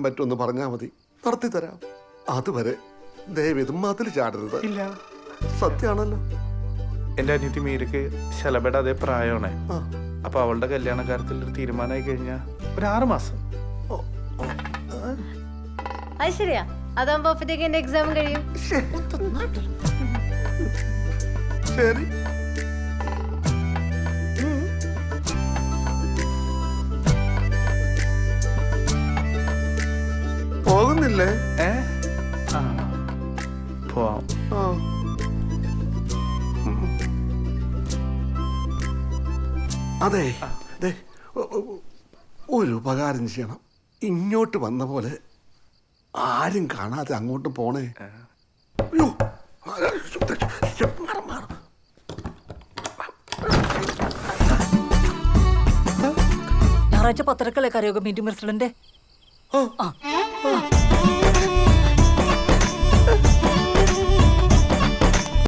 പറ്റുമെന്ന് പറഞ്ഞാൽ മതി, നടത്തി തരാം. അതുവരെ ദയവേത് മതിൽ ചാടരുത്. ഇല്ല, സത്യാണല്ലോ. എന്റെ അനിയത്തി മീരക്ക് ശലഭയുടെ അതേ പ്രായമാണ്. ആ. അപ്പൊ അവളുടെ കല്യാണ കാര്യത്തിൽ ഒരു തീരുമാനമായി കഴിഞ്ഞാൽ ഒരു 6 മാസം. അത് ശരിയാ. അതാകുമ്പോ അപ്പത്തേക്ക് എന്റെ എക്സാം കഴിയും. ശരി. പോകുന്നില്ലേ? ആ, പോവാം. ആ. അതെ, ദേ, ഒരു ഉപകാരം ചെയ്യണം. ഇങ്ങോട്ട് വന്ന പോലെ ആരും കാണാതെ അങ്ങോട്ട് പോണേ. അയ്യോ, മാറ്, മാറ്. ഞായറാഴ്ച പത്തരക്കല്ലേ കരയോഗ മീറ്റിംഗ് പ്രസിഡന്റ്.